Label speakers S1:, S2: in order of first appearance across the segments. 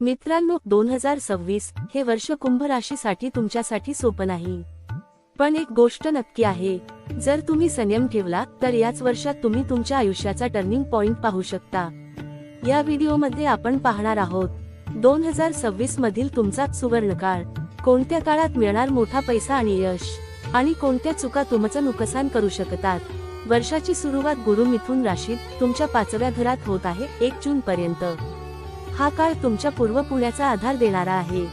S1: मित्रांनो, 2026 हे वर्ष कुंभ राशीसाठी तुमच्यासाठी सोपं नाही. पण एक गोष्ट नक्की आहे, जर तुम्ही संयम ठेवला तर याच वर्षात तुम्ही तुमच्या आयुष्याचा टर्निंग पॉइंट पाहू शकता. या व्हिडिओमध्ये आपण पाहणार आहोत 2026 मधील तुमचा सुवर्णकाळ. कोणत्या काळात मिळणार मोठा पैसा आणि यश, आणि कोणत्या चुका तुमचं नुकसान करू शकतात. वर्षाची सुरुवात गुरु मिथुन राशीत तुमच्या 5व्या घरात होत आहे 1 जून पर्यंत. हा काळ तुमच्या पूर्व पुण्याचा आधार देणारा आहे.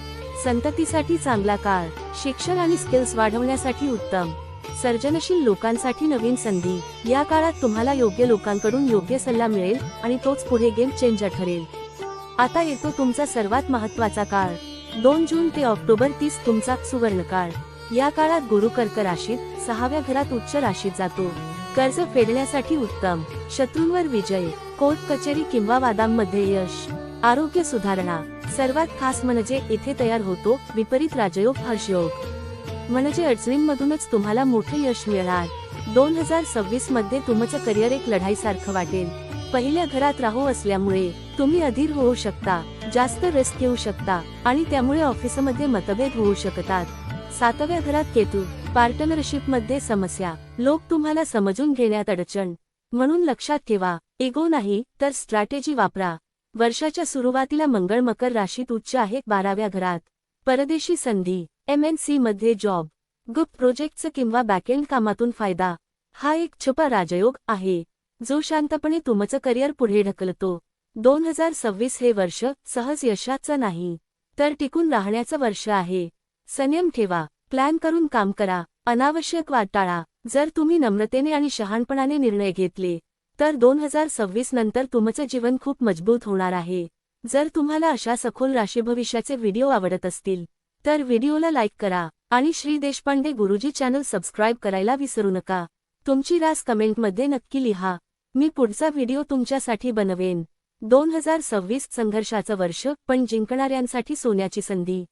S1: संततीसाठी चांगला काळ, शिक्षण आणि स्किल्स वाढवण्यासाठी उत्तम, सर्जनशील लोकांसाठी नवीन संधी. या काळात तुम्हाला योग्य लोकांकडून योग्य सल्ला मिळेल आणि तोच पुढे गेम चेंजर ठरेल. आता येतो तुमचा सर्वात महत्त्वाचा काळ, 2 जून ते ऑक्टोबर 30 तुमचा सुवर्णकाळ. या काळात गुरु कर्क राशीत 6व्या घरात उच्च राशीत जातो. कर्ज फेडण्यासाठी उत्तम, शत्रूंवर विजय, कोर्ट कचेरी किंवा वादांमध्ये यश, आरोग्य सुधारणा. सर्वात खास म्हणजे येथे तयार होतो विपरीत राजयोग हर्षयोग, म्हणजे अडचणींमधूनच तुम्हाला मोठे यश मिळणार. 2026 मध्ये तुमचं करिअर एक लढाईसारखं वाटेल. पहिल्या घरात राहू असल्यामुळे तुम्ही अधीर होऊ शकता, जास्त रिस्क घेऊ शकता आणि त्यामुळे ऑफिसमध्ये मतभेद होऊ शकतात. 7व्या घरात केतू, पार्टनरशिप मध्ये समस्या, लोक तुम्हाला समजून घेण्यात अडचण. म्हणून लक्षात ठेवा, इगो नाही तर स्ट्रॅटेजी वापरा. वर्षाच्या सुरुवातीला मंगळ मकर राशीत उच्च आहे 12व्या घरात. परदेशी संधी, MNC मध्ये जॉब, गुप्त प्रोजेक्टचं किंवा बॅकएंड कामातून फायदा. हा एक छुपा राजयोग आहे जो शांतपणे तुमचं करिअर पुढे ढकलतो. 2026 हे वर्ष सहज यशाचं नाही तर टिकून राहण्याचं वर्ष आहे. संयम ठेवा, प्लॅन करून काम करा, अनावश्यक वाद टाळा. जर तुम्ही नम्रतेने आणि शहाणपणाने निर्णय घेतले तर 2026 नंतर तुमचं जीवन खूप मजबूत होणार आहे. जर तुम्हाला अशा सखोल राशी भविष्याचे व्हिडिओ आवडत असतील तर व्हिडिओला लाईक करा आणि श्री देशपांडे गुरुजी चॅनल सबस्क्राईब करायला विसरू नका. तुमची रास कमेंटमध्ये नक्की लिहा, मी पुढचा व्हिडिओ तुमच्यासाठी बनवेन. 2026 संघर्षाचं वर्ष पण जिंकणाऱ्यांसाठी सोन्याची संधी.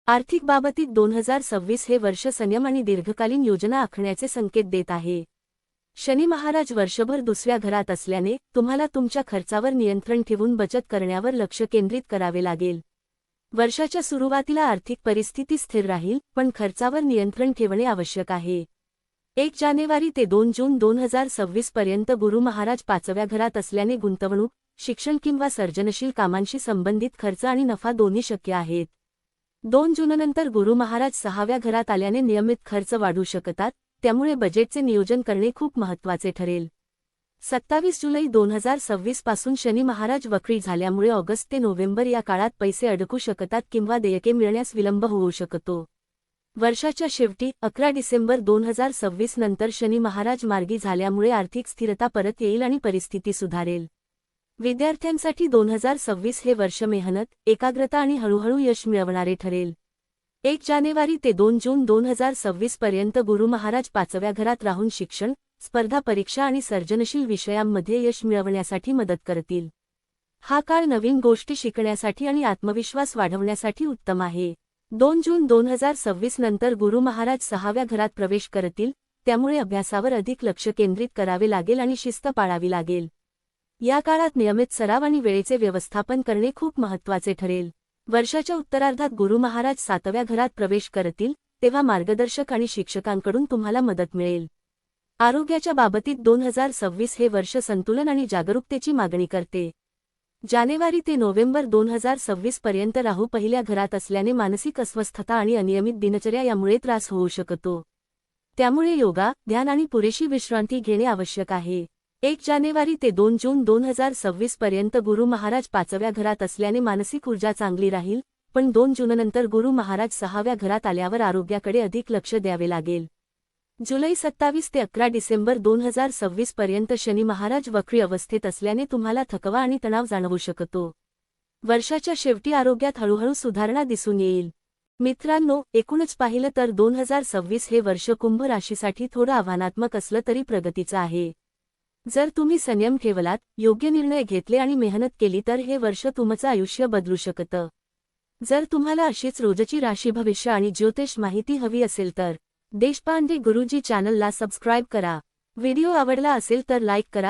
S1: आर्थिक बाबतीत 2026 हे वर्ष संयम आणि दीर्घकालीन योजना आखण्याचे संकेत देत आहे. शनी महाराज वर्षभर 2ऱ्या घरात असल्याने तुम्हाला तुमच्या खर्चावर नियंत्रण ठेवून बचत करण्यावर लक्ष केंद्रित करावे लागेल. वर्षाच्या सुरुवातीला आर्थिक परिस्थिती स्थिर राहील पण खर्चावर नियंत्रण ठेवणे आवश्यक आहे. 1 जानेवारी ते 2 जून 2026 पर्यंत गुरु महाराज 5व्या घरात असल्याने गुंतवणूक, शिक्षण किंवा सर्जनशील कामांशी संबंधित खर्च आणि नफा दोन्ही शक्य आहेत. 2 जूननंतर गुरु महाराज 6व्या घरात आल्याने नियमित खर्च वाढू शकतात, त्यामुळे बजेटचे नियोजन करणे खूप महत्त्वाचे ठरेल. 27 जुलै 2026 पासून शनी महाराज वक्री झाल्यामुळे ऑगस्ट ते नोव्हेंबर या काळात पैसे अडकू शकतात किंवा देयके मिळण्यास विलंब होऊ शकतो. वर्षाच्या शेवटी 11 डिसेंबर 2026 नंतर शनी महाराज मार्गी झाल्यामुळे आर्थिक स्थिरता परत येईल आणि परिस्थिती सुधारेल. विद्यार्थ्यांसाठी 2026 हे वर्ष मेहनत, एकाग्रता आणि हळूहळू यश मिळवणारे ठरेल. 1 जानेवारी ते 2 जून 2026 पर्यंत गुरु महाराज 5व्या घरात राहून शिक्षण, स्पर्धा परीक्षा आणि सर्जनशील विषयांमध्ये यश मिळवण्यासाठी मदत करतील. हा काळ नवीन गोष्टी शिकण्यासाठी आणि आत्मविश्वास वाढवण्यासाठी उत्तम आहे. 2 जून 2026 नंतर गुरु महाराज 6व्या घरात प्रवेश करतील, त्यामुळे अभ्यासावर अधिक लक्ष केंद्रित करावे लागेल आणि शिस्त पाळावी लागेल. या काळात नियमित सराव आणि वेळेचे व्यवस्थापन करणे खूप महत्त्वाचे ठरेल. वर्षाच्या उत्तरार्धात गुरु महाराज 7व्या घरात प्रवेश करतील, तेव्हा मार्गदर्शक आणि शिक्षकांकडून तुम्हाला मदत मिळेल. आरोग्याच्या बाबतीत 2026 हे वर्ष संतुलन आणि जागरूकतेची मागणी करते. जानेवारी ते नोव्हेंबर 2026 पर्यंत राहू पहिल्या घरात असल्याने मानसिक अस्वस्थता आणि अनियमित दिनचर्या यामुळे त्रास होऊ शकतो. त्यामुळे योगा, ध्यान आणि पुरेशी विश्रांती घेणे आवश्यक आहे. 1 जानेवारी ते 2 जून 2026 पर्यंत गुरु महाराज 5व्या घरात असल्याने मानसिक ऊर्जा चांगली राहील, पण 2 जूननंतर गुरु महाराज 6व्या घरात आल्यावर आरोग्याकडे अधिक लक्ष द्यावे लागेल. जुलै 27 ते 11 डिसेंबर 2026 पर्यंत शनी महाराज वक्री अवस्थेत असल्याने तुम्हाला थकवा आणि तणाव जाणवू शकतो. वर्षाच्या शेवटी आरोग्यात हळूहळू सुधारणा दिसून येईल. मित्रांनो, एकूणच पाहिलं तर 2026 हे वर्ष कुंभ राशीसाठी थोडं आव्हानात्मक असलं तरी प्रगतीचं आहे. जर तुम्ही संयम ठेवलात, योग्य निर्णय घेतले आणि मेहनत केली तर हे वर्ष तुमचं आयुष्य बदलू शकतं. जर तुम्हाला अशीच रोजची राशी भविष्य आणि ज्योतिष माहिती हवी असेल तर देशपांडे गुरुजी चॅनलला सबस्क्राईब करा. व्हिडिओ आवडला असेल तर लाईक करा.